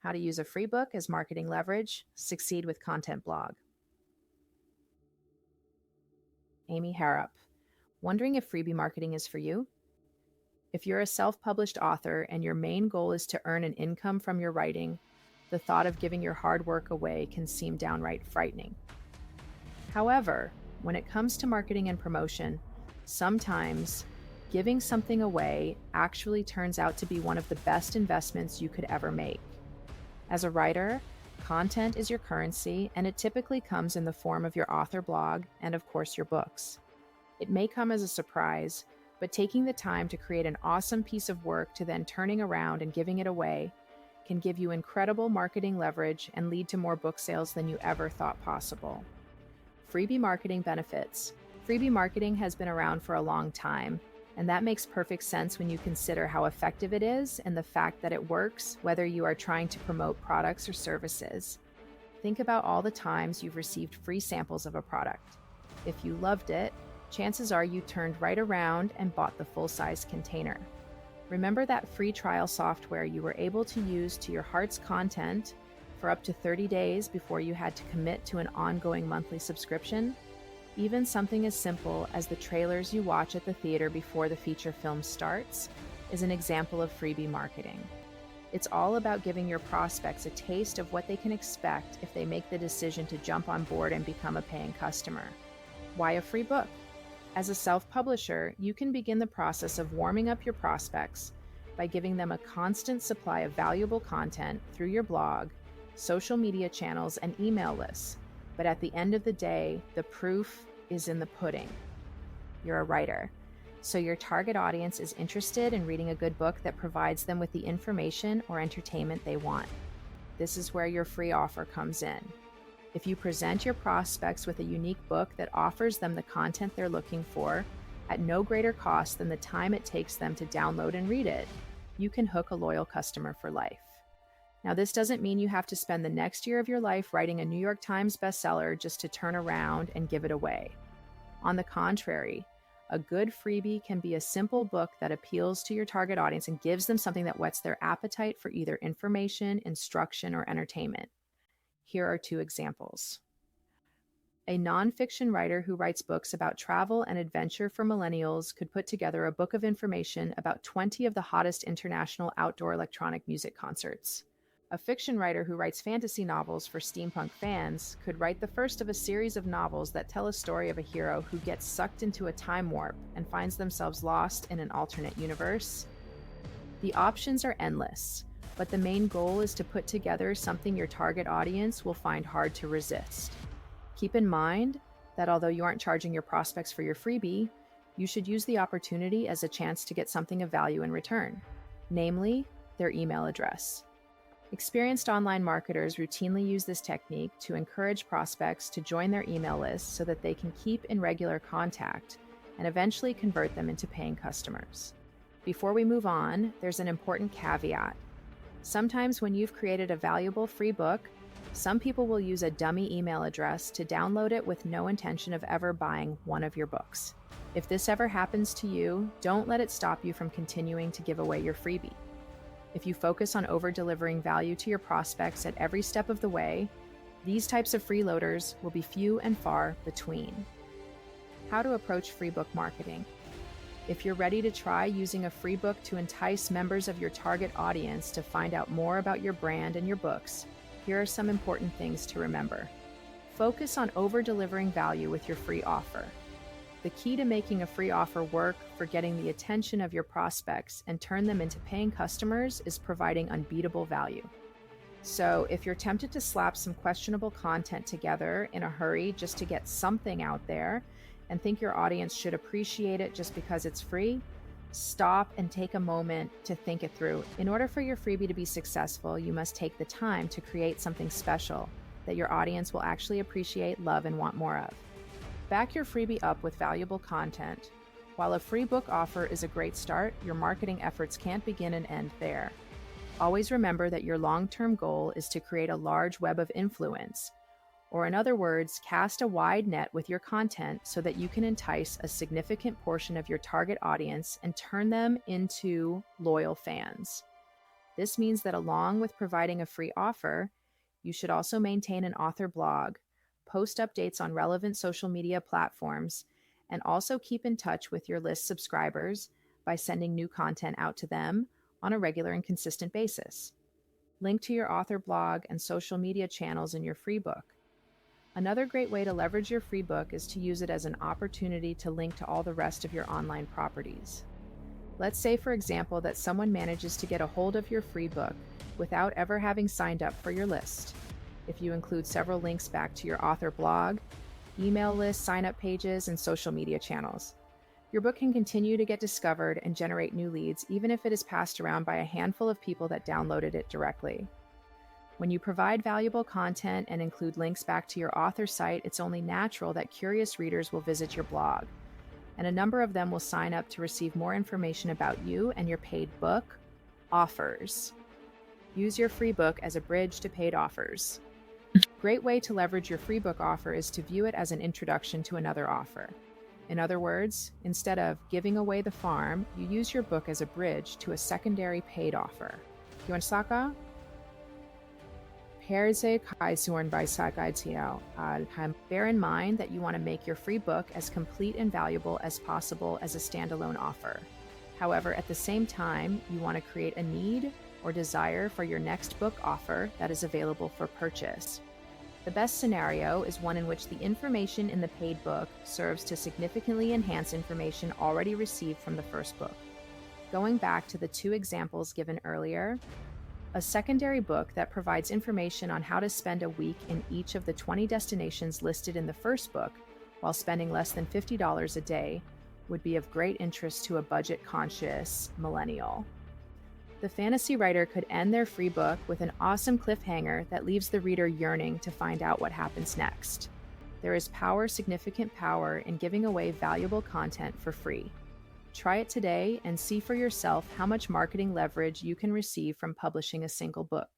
How to Use a Free Book as Marketing Leverage, Succeed with Content Blog. Amy Harrop. Wondering if freebie marketing is for you? If you're a self-published author and your main goal is to earn an income from your writing, the thought of giving your hard work away can seem downright frightening. However, when it comes to marketing and promotion, sometimes giving something away actually turns out to be one of the best investments you could ever make. As a writer, content is your currency, and it typically comes in the form of your author blog and, of course, your books. It may come as a surprise, but taking the time to create an awesome piece of work to then turning around and giving it away can give you incredible marketing leverage and lead to more book sales than you ever thought possible. Freebie marketing benefits. Freebie marketing has been around for a long time, and that makes perfect sense when you consider how effective it is and the fact that it works whether you are trying to promote products or services. Think about all the times you've received free samples of a product. If you loved it, chances are you turned right around and bought the full-size container. Remember that free trial software you were able to use to your heart's content for up to 30 days before you had to commit to an ongoing monthly subscription? Even something as simple as the trailers you watch at the theater before the feature film starts is an example of freebie marketing. It's all about giving your prospects a taste of what they can expect if they make the decision to jump on board and become a paying customer. Why a free book? As a self-publisher, you can begin the process of warming up your prospects by giving them a constant supply of valuable content through your blog, social media channels, and email lists. But at the end of the day, the proof is in the pudding. You're a writer, so your target audience is interested in reading a good book that provides them with the information or entertainment they want. This is where your free offer comes in. If you present your prospects with a unique book that offers them the content they're looking for at no greater cost than the time it takes them to download and read it, you can hook a loyal customer for life. Now, this doesn't mean you have to spend the next year of your life writing a New York Times bestseller just to turn around and give it away. On the contrary, a good freebie can be a simple book that appeals to your target audience and gives them something that whets their appetite for either information, instruction, or entertainment. Here are two examples. A nonfiction writer who writes books about travel and adventure for millennials could put together a book of information about 20 of the hottest international outdoor electronic music concerts. A fiction writer who writes fantasy novels for steampunk fans could write the first of a series of novels that tell a story of a hero who gets sucked into a time warp and finds themselves lost in an alternate universe. The options are endless, but the main goal is to put together something your target audience will find hard to resist. Keep in mind that although you aren't charging your prospects for your freebie, you should use the opportunity as a chance to get something of value in return, namely their email address. Experienced online marketers routinely use this technique to encourage prospects to join their email list so that they can keep in regular contact and eventually convert them into paying customers. Before we move on, there's an important caveat. Sometimes when you've created a valuable free book, some people will use a dummy email address to download it with no intention of ever buying one of your books. If this ever happens to you, don't let it stop you from continuing to give away your freebie. If you focus on over-delivering value to your prospects at every step of the way, these types of freeloaders will be few and far between. How to approach free book marketing. If you're ready to try using a free book to entice members of your target audience to find out more about your brand and your books, here are some important things to remember. Focus on over-delivering value with your free offer. The key to making a free offer work for getting the attention of your prospects and turn them into paying customers is providing unbeatable value. So if you're tempted to slap some questionable content together in a hurry just to get something out there and think your audience should appreciate it just because it's free, stop and take a moment to think it through. In order for your freebie to be successful, you must take the time to create something special that your audience will actually appreciate, love, and want more of. Back your freebie up with valuable content. While a free book offer is a great start, your marketing efforts can't begin and end there. Always remember that your long-term goal is to create a large web of influence, or in other words, cast a wide net with your content so that you can entice a significant portion of your target audience and turn them into loyal fans. This means that along with providing a free offer, you should also maintain an author blog, post updates on relevant social media platforms, and also keep in touch with your list subscribers by sending new content out to them on a regular and consistent basis. Link to your author blog and social media channels in your free book. Another great way to leverage your free book is to use it as an opportunity to link to all the rest of your online properties. Let's say, for example, that someone manages to get a hold of your free book without ever having signed up for your list. If you include several links back to your author blog, email list, sign up pages, and social media channels, your book can continue to get discovered and generate new leads, even if it is passed around by a handful of people that downloaded it directly. When you provide valuable content and include links back to your author site, it's only natural that curious readers will visit your blog, and a number of them will sign up to receive more information about you and your paid book offers. Use your free book as a bridge to paid offers. Great way to leverage your free book offer is to view it as an introduction to another offer. In other words, instead of giving away the farm, you use your book as a bridge to a secondary paid offer. Yuansaka? Bear in mind that you want to make your free book as complete and valuable as possible as a standalone offer. However, at the same time, you want to create a need or desire for your next book offer that is available for purchase. The best scenario is one in which the information in the paid book serves to significantly enhance information already received from the first book. Going back to the two examples given earlier, a secondary book that provides information on how to spend a week in each of the 20 destinations listed in the first book while spending less than $50 a day would be of great interest to a budget-conscious millennial. The fantasy writer could end their free book with an awesome cliffhanger that leaves the reader yearning to find out what happens next. There is significant power in giving away valuable content for free. Try it today and see for yourself how much marketing leverage you can receive from publishing a single book.